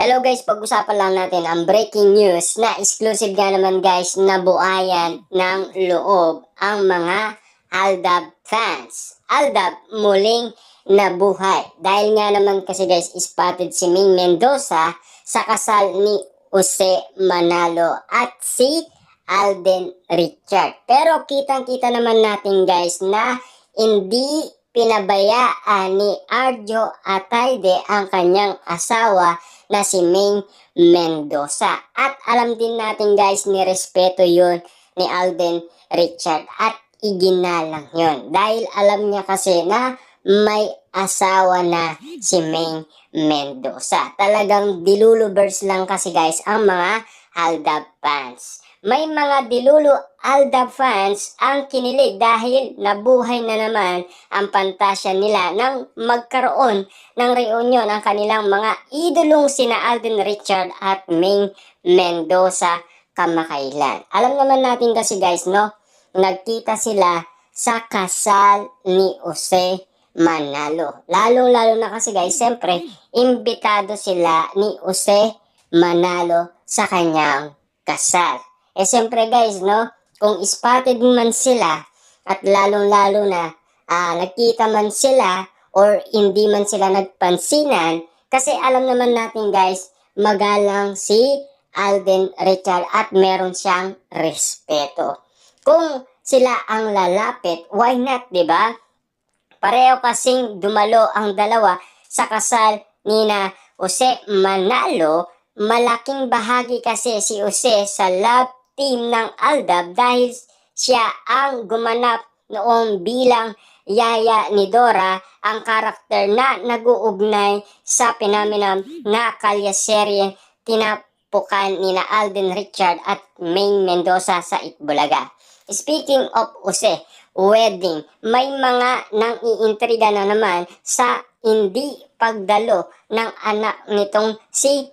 Hello guys, pag-usapan lang natin ang breaking news na exclusive nga naman guys na buhayan ng loob ang mga Aldab fans. Aldab muling nabuhay. Dahil nga naman kasi guys, spotted si Maine Mendoza sa kasal ni Jose Manalo at si Alden Richard. Pero kitang-kita naman natin guys na hindi pinabayaan ni Arjo Atayde ang kanyang asawa na si Maine Mendoza. At alam din natin guys, nirespeto yun ni Alden Richard at iginalang yun. Dahil alam niya kasi na may asawa na si Maine Mendoza. Talagang dilulubers lang kasi guys ang mga Aldab fans. May mga Dilulo Aldab fans ang kinilig dahil nabuhay na naman ang pantasya nila nang magkaroon ng reunion ang kanilang mga idolong sina Alden Richard at Maine Mendoza kamakailan. Alam naman natin kasi guys, no, nagkita sila sa kasal ni Jose Manalo. Lalo-lalo na kasi guys, siyempre, imbitado sila ni Jose Manalo sa kanyang kasal. Siyempre guys, no, kung spotted man sila at lalong-lalo na nagkita man sila or hindi man sila nagpansinan, kasi alam naman natin guys, magalang si Alden Richard at meron siyang respeto. Kung sila ang lalapit, why not, di ba? Pareho kasing dumalo ang dalawa sa kasal ni na Jose Manalo. Malaking bahagi kasi si Jose sa love team ng Aldab dahil siya ang gumanap noong bilang yaya ni Dora, ang karakter na nag-uugnay sa pinaminam na kalyaserye tinapukan ni na Alden Richard at Maine Mendoza sa Itbulaga. Speaking of Jose, wedding, may mga nang-iintriga na naman sa hindi pagdalo ng anak nitong si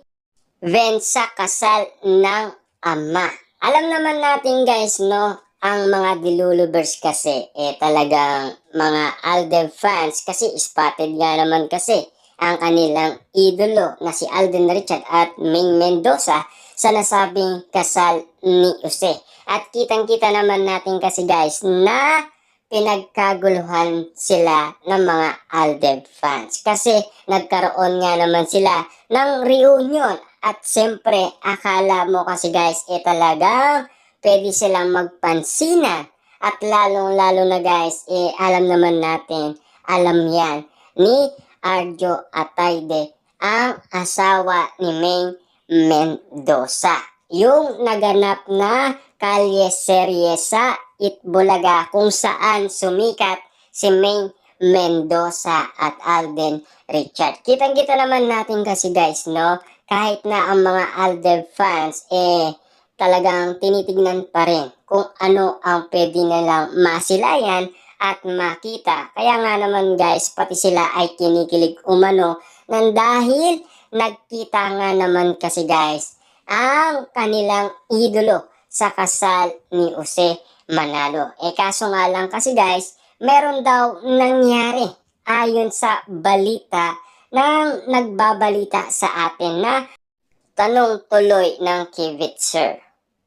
Vince sa kasal ng ama. Alam naman natin guys, no, ang mga Dilulubers kasi talagang mga Aldab fans kasi spotted nga naman kasi ang kanilang idolo na si Alden Richard at Maine Mendoza sa nasabing kasal ni Jose. At kitang-kita naman natin kasi guys na pinagkaguluhan sila ng mga Aldab fans kasi nagkaroon nga naman sila ng reunion. At siyempre, akala mo kasi guys, talagang pwede silang magpansinan. At lalong-lalo na guys, alam naman natin, alam yan ni Arjo Atayde, ang asawa ni Maine Mendoza. Yung naganap na kalye-serye sa Itbulaga kung saan sumikat si Maine Mendoza at Alden Richard. Kitang-kita naman natin kasi guys, no, kahit na ang mga Aldab fans talagang tinitignan pa rin kung ano ang pwede nilang masilayan at makita. Kaya nga naman guys, pati sila ay kinikilig umano nang dahil nagkita nga naman kasi guys ang kanilang idolo sa kasal ni Jose Manalo. Kaso nga lang kasi guys, meron daw nangyari ayon sa balita nang nagbabalita sa atin na tanong tuloy ng Kivitzer.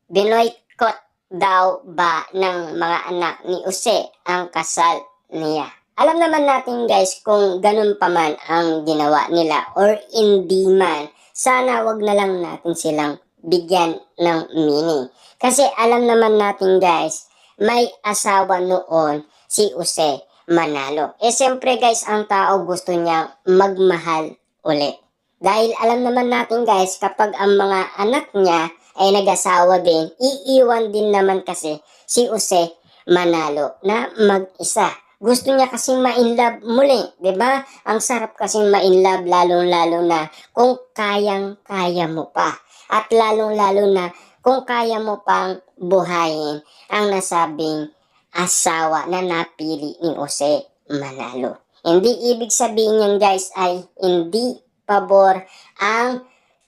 Binoykot daw ba ng mga anak ni Jose ang kasal niya? Alam naman natin guys kung ganun pa man ang ginawa nila or hindi man, sana wag na lang natin silang bigyan ng meaning. Kasi alam naman natin guys, may asawa noon si Jose Manalo. Siyempre guys, ang tao gusto niyang magmahal ulit. Dahil alam naman natin guys, kapag ang mga anak niya ay nag-asawa din, iiwan din naman kasi si Jose Manalo na mag-isa. Gusto niya kasing ma-inlove muli, 'di ba? Ang sarap kasing ma-inlove lalong-lalo na kung kayang-kaya mo pa. At lalong-lalo na kung kaya mo pang buhayin ang nasabing asawa na napili ni Jose Manalo. Hindi ibig sabihin yan guys ay hindi pabor ang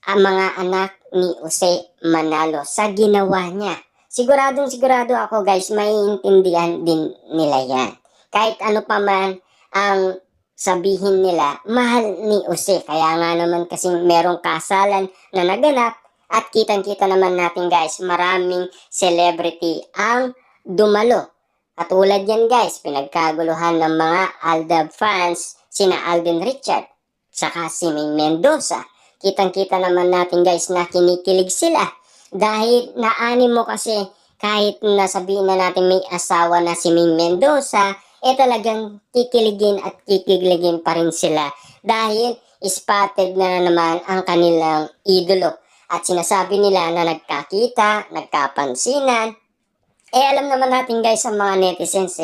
mga anak ni Jose Manalo sa ginawa niya. Sigurado ako guys, maiintindihan din nila yan. Kahit ano pa man ang sabihin nila mahal ni Jose. Kaya nga naman kasing merong kasalan na naganap at kitang-kita naman natin guys, maraming celebrity ang dumalo. Katulad yan guys, pinagkaguluhan ng mga Aldab fans, sina Alden Richard, saka si Ming Mendoza. Kitang-kita naman natin guys na kinikilig sila. Dahil naani mo kasi kahit na sabihin na natin may asawa na si Ming Mendoza, talagang kikiligin at kikiligin pa rin sila. Dahil spotted na naman ang kanilang idolo. At sinasabi nila na nagkakita, nagkapansinan. Alam naman natin guys ang mga netizens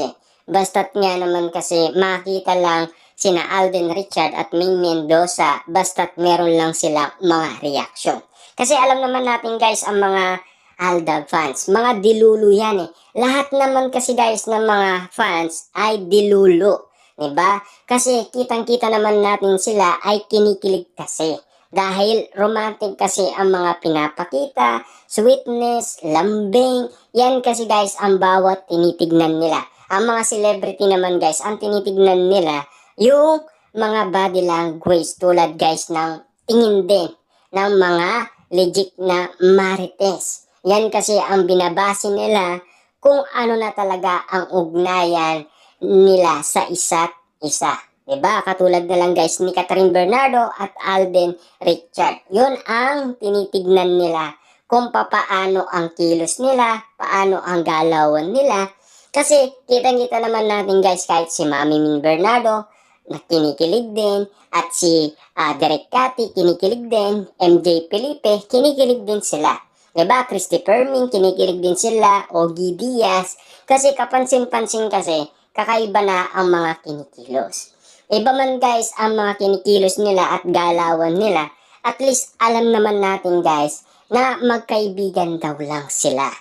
basta't nga naman kasi makita lang sina Alden Richard at Ming Mendoza basta't meron lang sila mga reaction. Kasi alam naman natin guys ang mga Aldab fans, mga dilulo yan Lahat naman kasi guys ng mga fans ay dilulo. Diba? Kasi kitang-kita naman natin sila ay kinikilig kasi. Dahil romantic kasi ang mga pinapakita, sweetness, lambing, yan kasi guys ang bawat tinitignan nila. Ang mga celebrity naman guys, ang tinitignan nila yung mga body language tulad guys ng tingin din ng mga legit na marites. Yan kasi ang binabase nila kung ano na talaga ang ugnayan nila sa isa't isa. Diba? Katulad na lang guys ni Catherine Bernardo at Alden Richard. Yun ang tinitignan nila kung paano ang kilos nila, paano ang galawan nila. Kasi kitang-kita naman natin guys kahit si Mami Ming Bernardo na kinikilig din at si Derek Cathy kinikilig din, MJ Felipe kinikilig din sila. Diba? Christy Permin kinikilig din sila, Ogie Diaz. Kasi kapansin-pansin kasi kakaiba na ang mga kinikilos. Iba man guys ang mga kinikilos nila at galawan nila, at least alam naman natin guys na magkaibigan daw lang sila.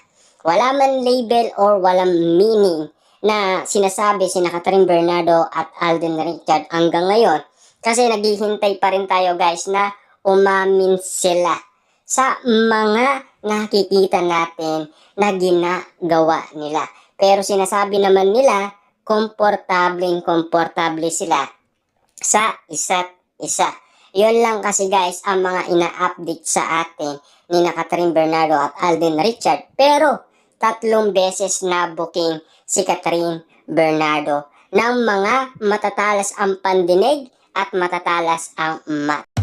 Wala man label or walang meaning na sinasabi sina Catherine Bernardo at Alden Richard hanggang ngayon. Kasi naghihintay pa rin tayo guys na umamin sila sa mga nakikita natin na ginagawa nila. Pero sinasabi naman nila komportable sila sa isa't isa. Yun lang kasi guys ang mga ina-update sa atin ni Catherine Bernardo at Alden Richard. Pero 3 beses na booking si Catherine Bernardo ng mga matatalas ang pandinig at matatalas ang mat.